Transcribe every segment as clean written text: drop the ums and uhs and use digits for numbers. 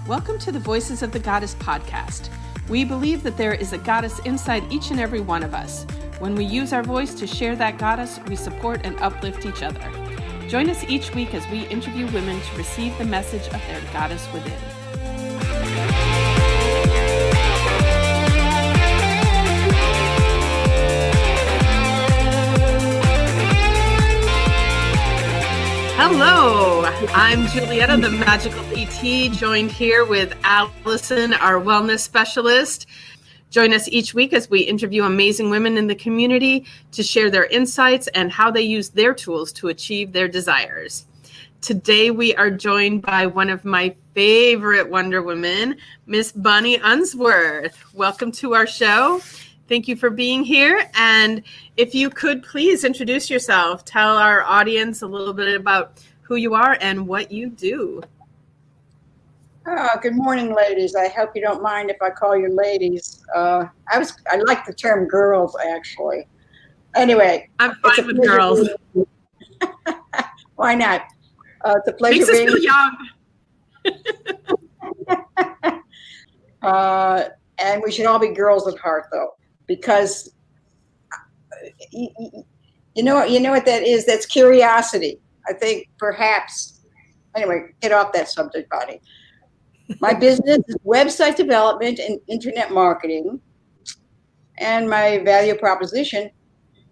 Welcome to the Voices of the Goddess podcast. We believe that there is a goddess inside each and every one of us. When we use our voice to share that goddess, we support and uplift each other. Join us each week as we interview women to receive the message of their goddess within. Hello, I'm Julietta, the Magical PT, joined here with Allyson, our wellness specialist. Join us each week as we interview amazing women in the community to share their insights and how they use their tools to achieve their desires. Today, we are joined by one of my favorite Wonder Women, Miss Bonnie Unsworth. Welcome to our show. Thank you for being here. And if you could please introduce yourself, tell our audience a little bit about who you are and what you do. Good morning, ladies. I hope you don't mind if I call you ladies. I like the term girls, actually. Anyway, I'm fine with girls. Why not? It's a pleasure. Makes us feel young. And we should all be girls at heart, though, because you know what that is. That's curiosity. I think perhaps. Anyway, get off that subject, Bonnie. My business is website development and internet marketing. And my value proposition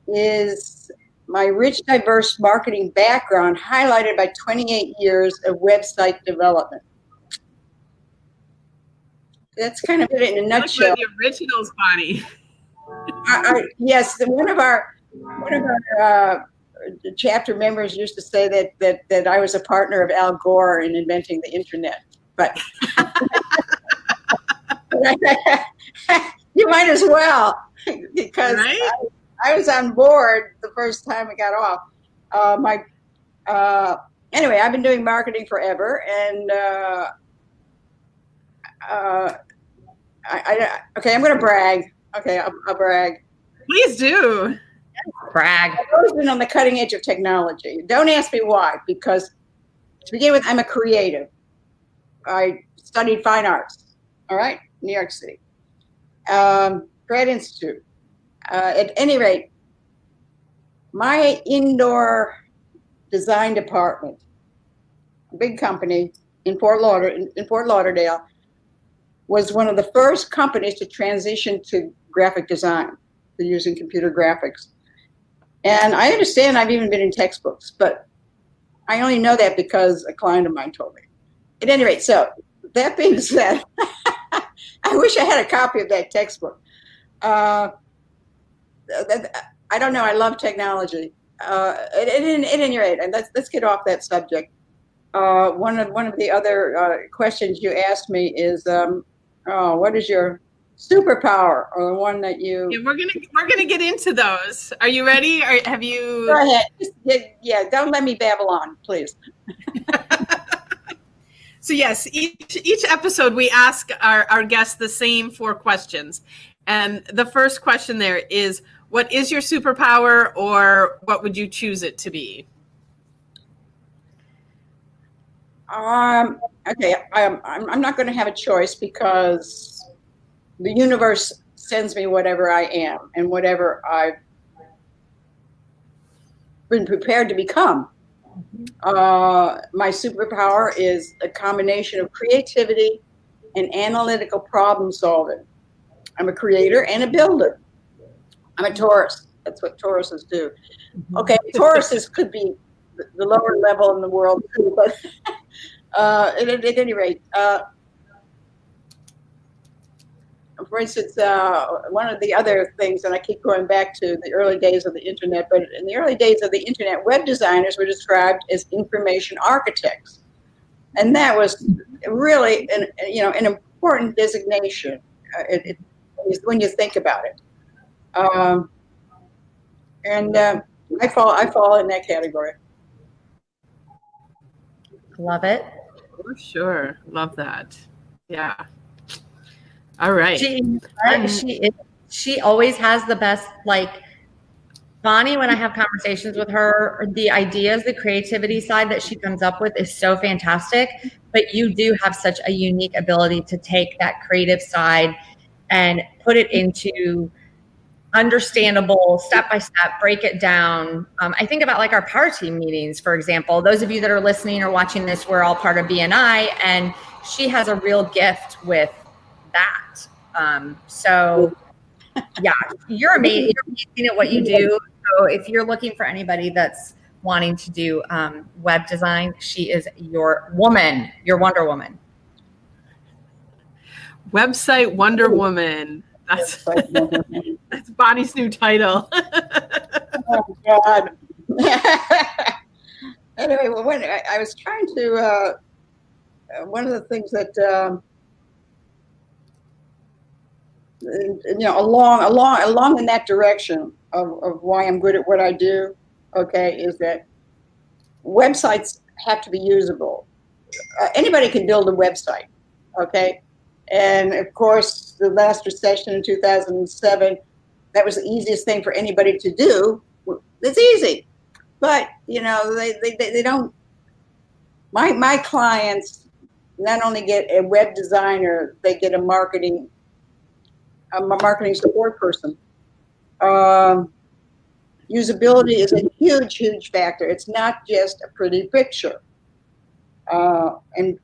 is my rich, diverse marketing background highlighted by 28 years of website development. That's kind of it in a nutshell. Look at the originals, Bonnie. Yes, one of our chapter members used to say that I was a partner of Al Gore in inventing the internet. But you might as well, because right? I was on board the first time it got off. Anyway, I've been doing marketing forever, and okay, I'm going to brag. Okay, I'll brag. Please do. Brag. I've always been on the cutting edge of technology. Don't ask me why, because to begin with, I'm a creative. I studied fine arts, all right, New York City, Grad Institute. At any rate, my indoor design department, a big company in Fort Lauderdale, was one of the first companies to transition to graphic design, to using computer graphics. And I understand I've even been in textbooks, but I only know that because a client of mine told me. At any rate, so that being said, I wish I had a copy of that textbook. I don't know. I love technology. At any rate, and let's get off that subject. One of the other questions you asked me is, what is your superpower, or the one that you? Yeah, we're gonna get into those. Are you ready? Or have you? Go ahead. Yeah. Don't let me babble on, please. So yes, each episode we ask our guests the same 4 questions. And the first question there is, what is your superpower, or what would you choose it to be? Okay, I'm not going to have a choice, because the universe sends me whatever I am and whatever I've been prepared to become. My superpower is a combination of creativity and analytical problem solving. I'm a creator and a builder. I'm a Taurus. That's what Tauruses do. Okay, Tauruses could be the lower level in the world too, but at any rate, for instance, one of the other things, and I keep going back to the early days of the internet, but in the early days of the internet, web designers were described as information architects. And that was really an important designation when you think about it. I fall in that category. Love it. For sure. Love that. Yeah. All right. She always has the best Bonnie, when I have conversations with her, the ideas, the creativity side that she comes up with is so fantastic. But you do have such a unique ability to take that creative side and put it into understandable, step by step, break it down. I think about like our power team meetings, for example. Those of you that are listening or watching this, we're all part of BNI, and she has a real gift with that. So yeah, you're amazing. You're amazing at what you do. So if you're looking for anybody that's wanting to do web design, she is your woman, your Wonder Woman. Website Wonder Woman. That's Bonnie's new title. Oh God. Anyway, well, when I was trying to, one of the things that along in that direction of why I'm good at what I do, okay, is that websites have to be usable. Anybody can build a website, okay? And of course, the last recession in 2007, that was the easiest thing for anybody to do. It's easy, but they don't. My clients not only get a web designer, they get a marketing support person. Usability is a huge factor. It's not just a pretty picture. And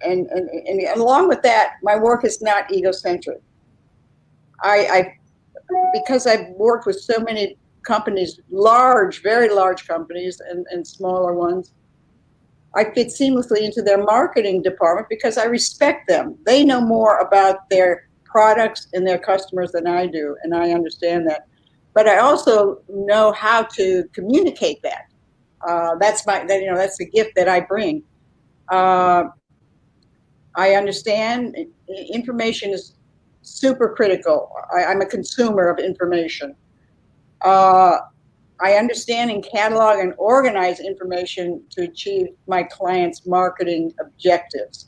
along with that, my work is not egocentric. Because I've worked with so many companies, very large companies and smaller ones, I fit seamlessly into their marketing department because I respect them. They know more about their products and their customers than I do, and I understand that. But I also know how to communicate that. That's the gift that I bring. I understand information is super critical. I'm a consumer of information. I understand and catalog and organize information to achieve my clients' marketing objectives.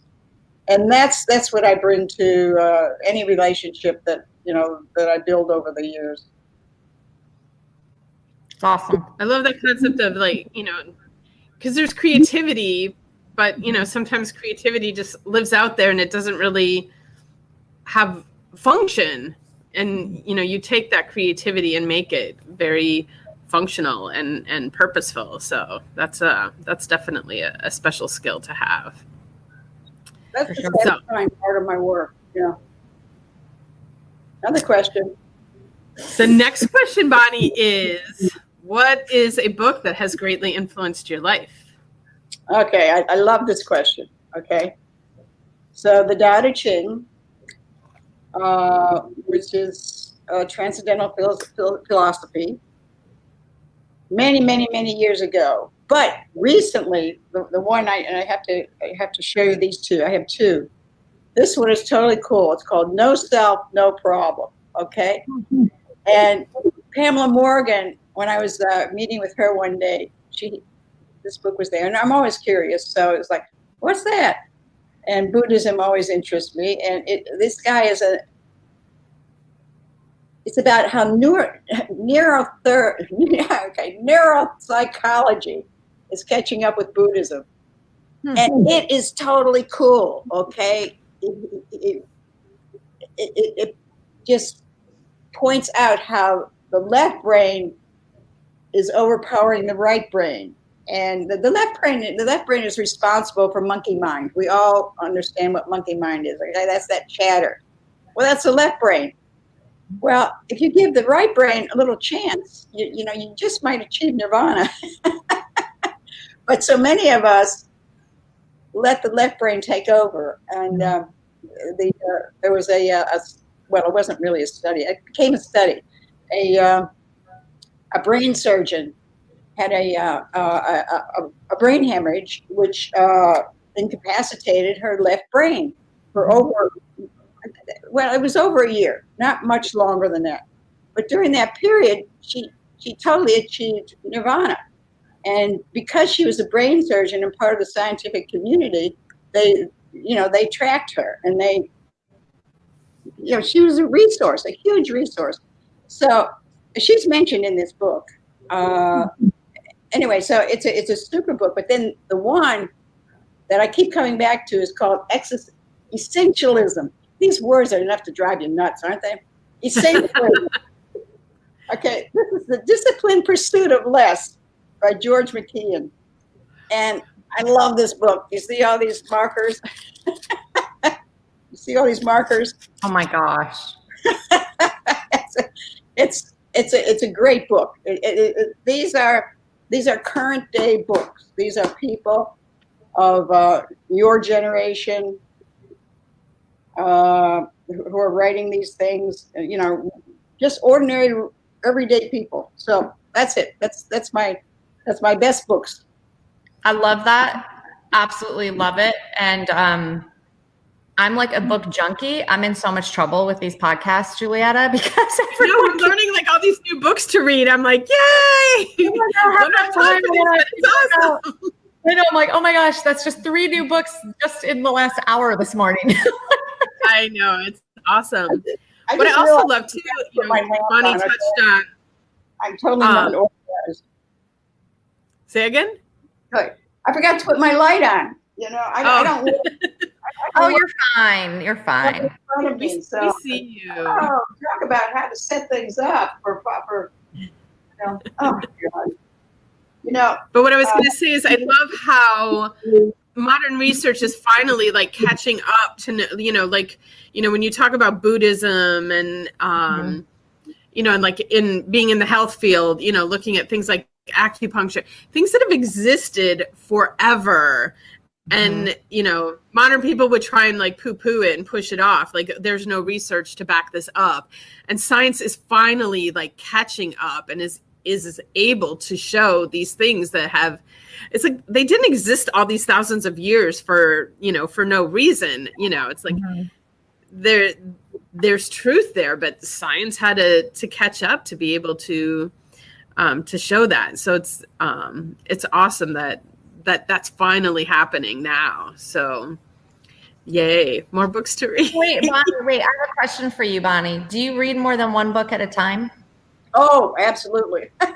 And that's what I bring to any relationship that I build over the years. Awesome. I love that concept of because there's creativity, but sometimes creativity just lives out there and it doesn't really have function. And you take that creativity and make it very functional and purposeful. So that's definitely a special skill to have. That's the satisfying part of my work. Yeah. Another question. The next question, Bonnie, is what is a book that has greatly influenced your life? Okay, I love this question. Okay. So the Tao Te Ching, which is transcendental philosophy, many years ago. But recently, the one I have to show you these two. I have two. This one is totally cool. It's called No Self, No Problem. Okay. Mm-hmm. And Pamela Morgan, when I was meeting with her one day, this book was there, and I'm always curious. So it was like, what's that? And Buddhism always interests me. And this guy it's about how neuropsychology is catching up with Buddhism. Hmm. And it is totally cool, okay? It just points out how the left brain is overpowering the right brain. And the left brain is responsible for monkey mind. We all understand what monkey mind is. Okay? That's that chatter. Well, that's the left brain. Well, if you give the right brain a little chance, you just might achieve nirvana. But so many of us let the left brain take over. And there was it wasn't really a study. It became a study. A brain surgeon had a brain hemorrhage, which incapacitated her left brain for it was over a year, not much longer than that. But during that period, she totally achieved nirvana. And because she was a brain surgeon and part of the scientific community, they tracked her, and she was a resource, a huge resource. So she's mentioned in this book. Anyway, so it's a super book. But then the one that I keep coming back to is called Essentialism. These words are enough to drive you nuts, aren't they? Essentialism. Okay, this is The Disciplined Pursuit of Less by Greg McKeown. And I love this book. You see all these markers? You see all these markers? Oh my gosh. It's a great book. These are current day books. These are people of your generation who are writing these things. You know, just ordinary, everyday people. So that's it. That's my best books. I love that. Absolutely love it. And I'm like a book junkie. I'm in so much trouble with these podcasts, Julietta, because I'm learning like all these new books to read. I'm like, yay! It's awesome. I know. I'm like, oh my gosh, that's just 3 new books just in the last hour this morning. I know, it's awesome. But I also love too, Bonnie touched on. I'm totally not organized. Say again? Good. I forgot to put my light on. You know, I don't. Oh, you're fine. You're fine. In front of me, so, we see you. Oh, talk about how to set things up for proper. You know, oh my God. You know. But what I was going to say is, I love how modern research is finally like catching up to, when you talk about Buddhism and, and like in being in the health field, looking at things like acupuncture, things that have existed forever. And, modern people would try and like poo-poo it and push it off. Like there's no research to back this up. And science is finally like catching up and is able to show these things that have, it's like they didn't exist all these thousands of years for no reason. It's like there's truth there, but science had to catch up to be able to show that. So it's awesome that's finally happening now. So yay, more books to read. Wait, Bonnie, I have a question for you, Bonnie. Do you read more than one book at a time? Oh, absolutely. I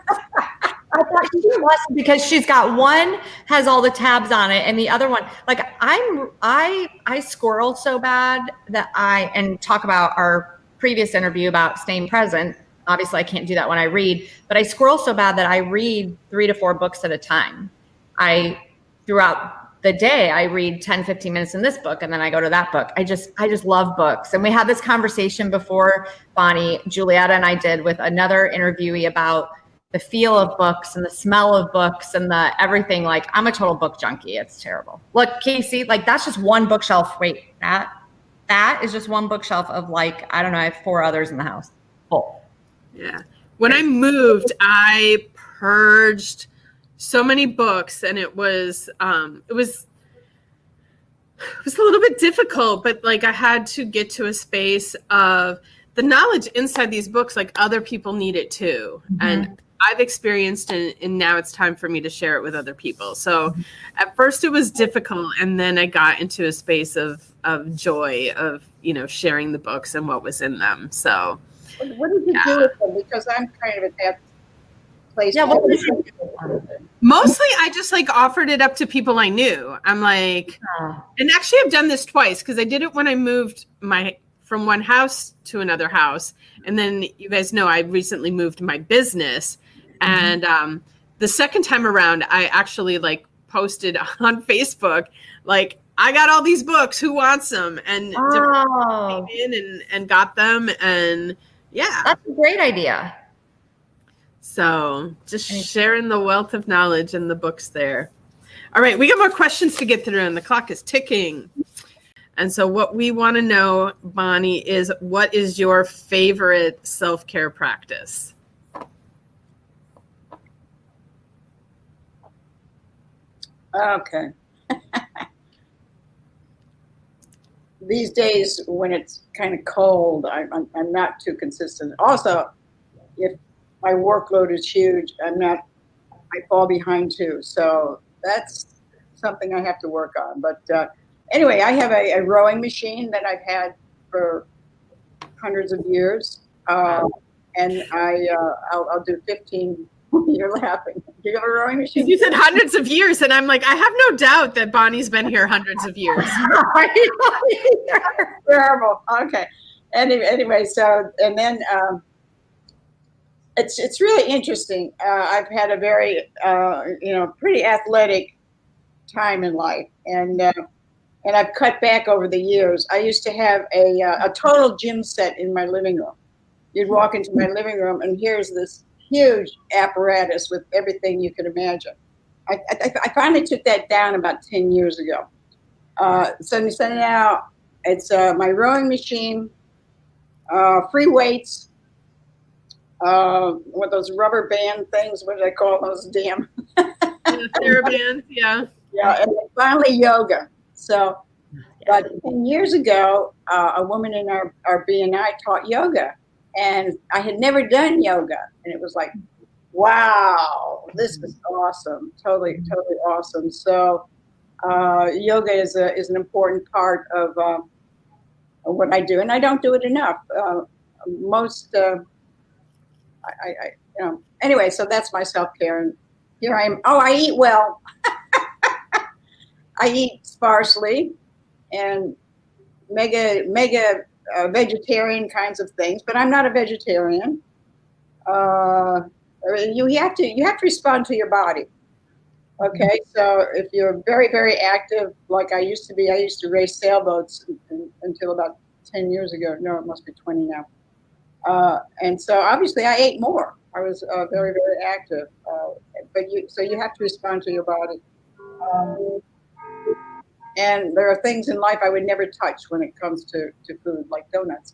thought she was, because she's got one has all the tabs on it, and the other one, like I squirrel so bad that and talk about our previous interview about staying present. Obviously, I can't do that when I read, but I squirrel so bad that I read 3 to 4 books at a time. Throughout the day, I read 10, 15 minutes in this book, and then I go to that book. I just love books. And we had this conversation before, Bonnie, Julietta and I did with another interviewee about the feel of books and the smell of books and the everything. Like, I'm a total book junkie. It's terrible. Look, Casey, like that's just one bookshelf. Wait, that is just one bookshelf of like, I don't know, I have 4 others in the house. Full. Yeah. When I moved, I purged so many books, and it was a little bit difficult, but like I had to get to a space of the knowledge inside these books, like other people need it too. Mm-hmm. And I've experienced it, and now it's time for me to share it with other people. So at first it was difficult, and then I got into a space of joy of, sharing the books and what was in them. So what did you do with them? Because I'm kind of at that place. Yeah, what did you do? Mostly I just like offered it up to people I knew. I'm like, and actually I've done this twice, because I did it when I moved from one house to another house. And then you guys know I recently moved my business. And the second time around, I actually like posted on Facebook, like, I got all these books, who wants them? And different people came in and got them. And yeah. That's a great idea. So just sharing the wealth of knowledge in the books there. All right, we got more questions to get through, and the clock is ticking. And so what we want to know, Bonnie, is what is your favorite self-care practice? Okay. These days when it's kind of cold, I'm not too consistent. Also, if my workload is huge, I fall behind too. So that's something I have to work on. But anyway, I have a rowing machine that I've had for hundreds of years. And I'll do 15 You're laughing. You got a rowing machine? You said hundreds of years, and I'm like, I have no doubt that Bonnie's been here hundreds of years. Terrible. Okay. Anyway, so and then it's really interesting. I've had a very pretty athletic time in life, and I've cut back over the years. I used to have a total gym set in my living room. You'd walk into my living room, and here's this huge apparatus with everything you could imagine. I finally took that down about 10 years ago. So now it's my rowing machine, free weights, what those rubber band things, what do they call those damn? TheraBands, yeah. Yeah, and then finally yoga. So about 10 years ago, a woman in our BNI taught yoga. And I had never done yoga, and it was like, wow, this is awesome, totally awesome. So, yoga is an important part of what I do, and I don't do it enough. Anyway, so that's my self-care, and here I am. Oh, I eat well. I eat sparsely, and mega. Vegetarian kinds of things, but I'm not a vegetarian. You have to respond to your body. Okay, so if you're very, very active, like I used to be, I used to race sailboats until about 10 years ago. No, it must be 20 now. And so obviously I ate more. I was very, very active. So you have to respond to your body. And there are things in life I would never touch when it comes to food, like donuts.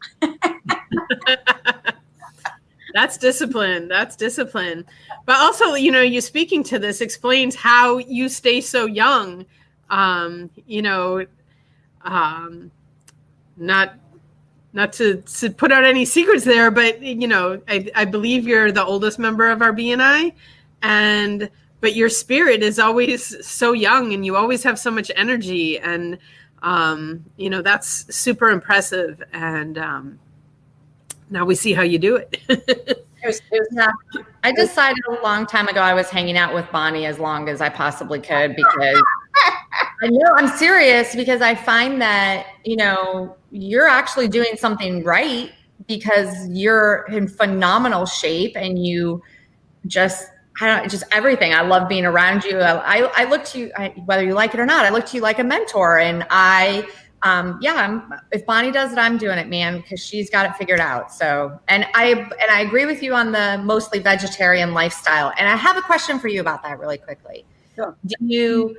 That's discipline. But also, you speaking to this explains how you stay so young. Not to put out any secrets there, but, I believe you're the oldest member of our BNI, but your spirit is always so young, and you always have so much energy, and that's super impressive. And now we see how you do it. Yeah. I decided a long time ago I was hanging out with Bonnie as long as I possibly could, because I know I'm serious, because I find that you're actually doing something right, because you're in phenomenal shape, and you just everything. I love being around you. I look to you, whether you like it or not, I look to you like a mentor. And if Bonnie does it, I'm doing it, man, because she's got it figured out. So, and I agree with you on the mostly vegetarian lifestyle. And I have a question for you about that really quickly. Sure. Do you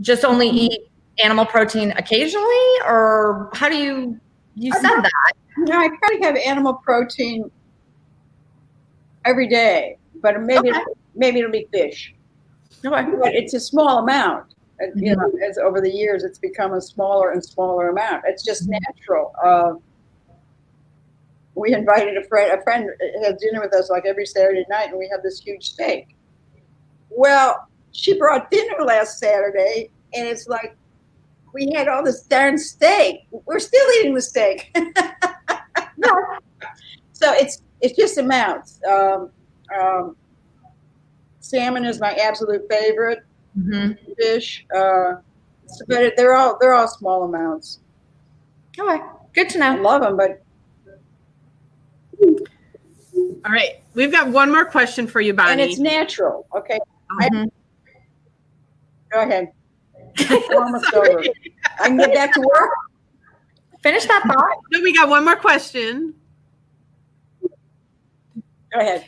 just only eat animal protein occasionally, or how do you said that? No, I probably have animal protein every day. But maybe it'll be fish. Okay. But it's a small amount. As over the years, it's become a smaller and smaller amount. It's just natural. We invited a friend had dinner with us like every Saturday night, and we have this huge steak. Well, she brought dinner last Saturday, and it's like we had all this darn steak. We're still eating the steak. So it's just amounts. Salmon is my absolute favorite fish, but they're all small amounts. Okay, good to know. I love them, but All right, we've got one more question for you, Bonnie. And it's natural. Okay, go ahead. We're almost over. I can get back to work. Finish that thought. No, we got one more question. Go ahead.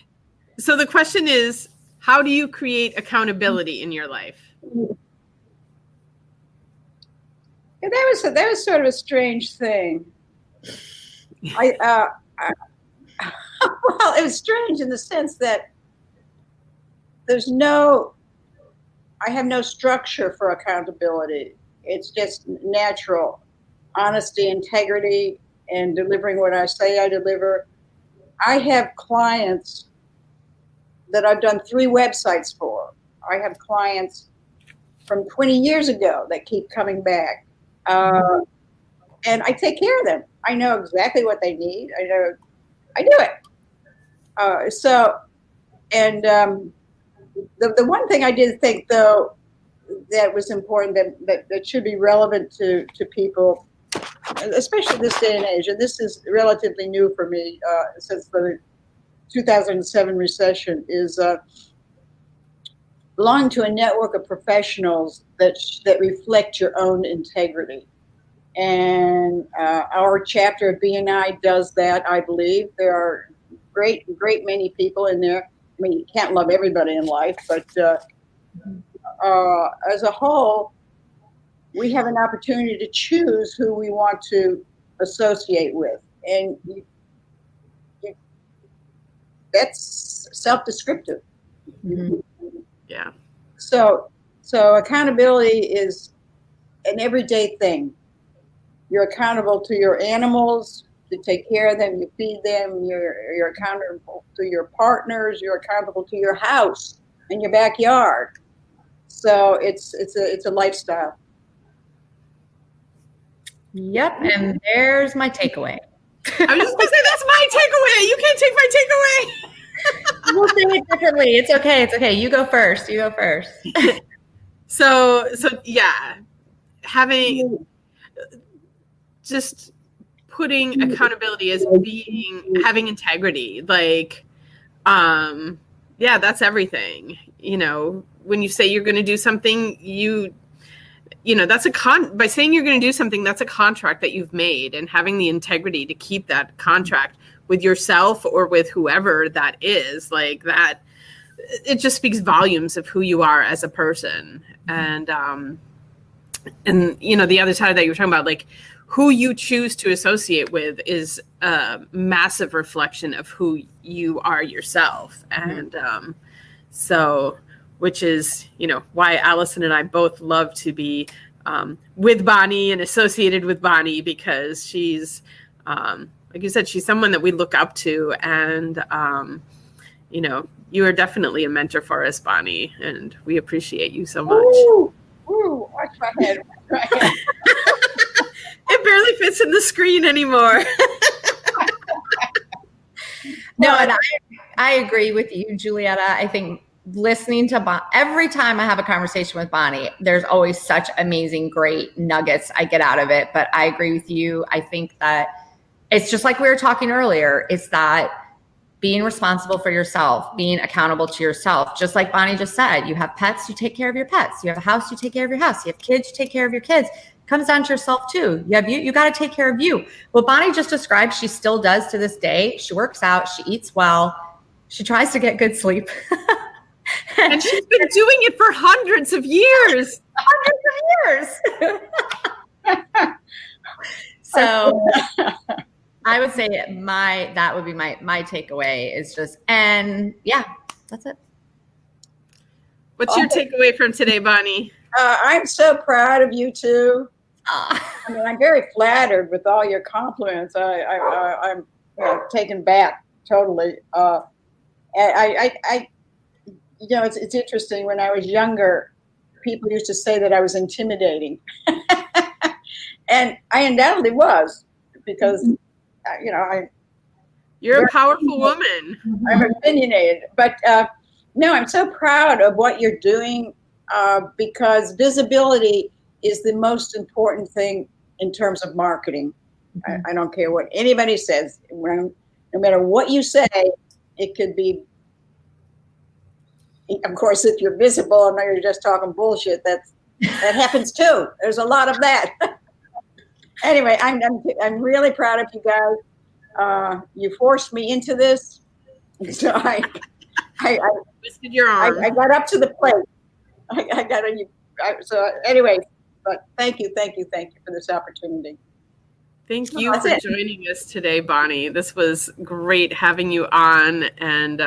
So the question is, how do you create accountability in your life? Yeah, that was sort of a strange thing. Well, it was strange in the sense that I have no structure for accountability. It's just natural. Honesty, integrity, and delivering what I say I deliver. I have clients that I've done 3 websites for. I have clients from 20 years ago that keep coming back. And I take care of them. I know exactly what they need. I do it. And the one thing I did think, though, that was important, that should be relevant to people, especially this day and age, and this is relatively new for me since the 2007 recession, is belong to a network of professionals that reflect your own integrity. And our chapter of BNI does that, I believe. There are great many people in there. I mean, you can't love everybody in life, but as a whole, we have an opportunity to choose who we want to associate with. And that's self-descriptive. Mm-hmm. Yeah. So accountability is an everyday thing. You're accountable to your animals, to take care of them, you feed them, you're accountable to your partners, you're accountable to your house and your backyard. So it's a lifestyle. Yep, and there's my takeaway. I was just gonna say that's my takeaway. You can't take my takeaway. We'll say it differently. It's okay. It's okay. You go first. So yeah, just putting accountability as having integrity, like, yeah, that's everything. You know, when you say you're going to do something, you know, that's by saying you're going to do something, that's a contract that you've made, and having the integrity to keep that contract with yourself or with whoever that is, like that, it just speaks volumes of who you are as a person. And you know, the other side that you were talking about, like who you choose to associate with is a massive reflection of who you are yourself. And so, which is, you know, why Allyson and I both love to be with Bonnie and associated with Bonnie, because she's, like you said, she's someone that we look up to. And, you know, you are definitely a mentor for us, Bonnie, and we appreciate you so much. Ooh, watch my head. It barely fits in the screen anymore. No, and I agree with you, Julietta. I think listening to every time I have a conversation with Bonnie, there's always such amazing, great nuggets I get out of it. But I agree with you. I think that it's just like we were talking earlier. It's that being responsible for yourself, being accountable to yourself. Just like Bonnie just said, you have pets, you take care of your pets. You have a house, you take care of your house. You have kids, you take care of your kids. It comes down to yourself too. You got to take care of you. What Bonnie just described, she still does to this day. She works out, she eats well, she tries to get good sleep. And she's been doing it for hundreds of years. So I would say that would be my takeaway is just, and yeah, that's it. What's your takeaway from today, Bonnie? I'm so proud of you two. I mean, I'm very flattered with all your compliments. I'm taken back totally. You know, it's interesting. When I was younger, people used to say that I was intimidating, and I undoubtedly was, because you know you're a powerful woman. I'm opinionated, but no, I'm so proud of what you're doing, because visibility is the most important thing in terms of marketing. I don't care what anybody says. No matter what you say, it could be. Of course, if you're visible and you're just talking bullshit, that happens too. There's a lot of that. Anyway, I'm really proud of you guys. You forced me into this, so I twisted your arm. I got up to the plate. I got you. So anyway, but thank you for this opportunity. Thank you for joining us today, Bonnie. This was great having you on, and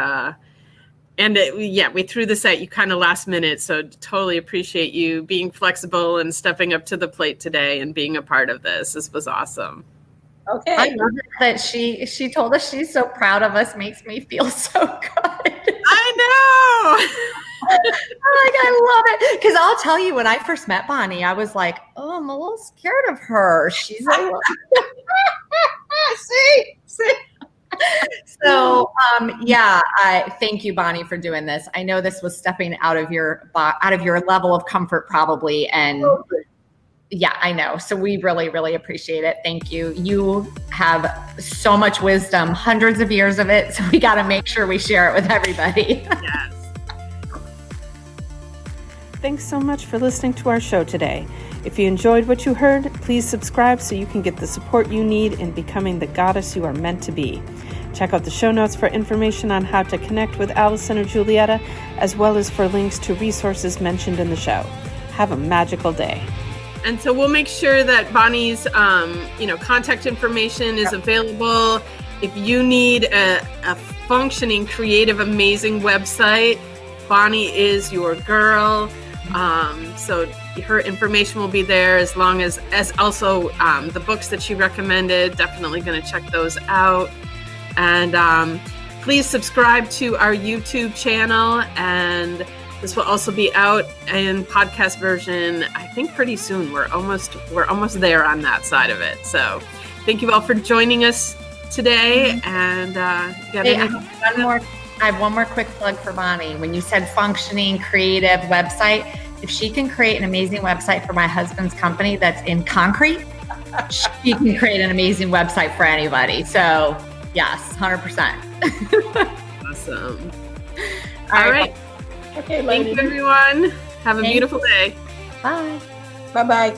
we threw this at you kind of last minute, so totally appreciate you being flexible and stepping up to the plate today and being a part of this. This was awesome. Okay. I love it that she told us she's so proud of us. Makes me feel so good. I know. I love it. Because I'll tell you, when I first met Bonnie, I was like, oh, I'm a little scared of her. She's a little... See? So, thank you, Bonnie, for doing this. I know this was stepping out of your level of comfort, probably, and yeah, I know. So we really, really appreciate it. Thank you. You have so much wisdom, hundreds of years of it. So we got to make sure we share it with everybody. Yes. Thanks so much for listening to our show today. If you enjoyed what you heard, please subscribe so you can get the support you need in becoming the goddess you are meant to be. Check out the show notes for information on how to connect with Allyson or Julietta, as well as for links to resources mentioned in the show. Have a magical day. And so we'll make sure that Bonnie's, contact information is available. If you need a functioning, creative, amazing website, Bonnie is your girl. So her information will be there, as long as also the books that she recommended. Definitely going to check those out. And please subscribe to our YouTube channel, and this will also be out in podcast version, I think, pretty soon. We're almost there on that side of it. So thank you all for joining us today. And I have one more quick plug for Bonnie. When you said functioning, creative website, if she can create an amazing website for my husband's company that's in concrete, she can create an amazing website for anybody. So yes, 100%. Awesome. All right. Okay, thank you, everyone. Have a beautiful day. Bye. Bye-bye.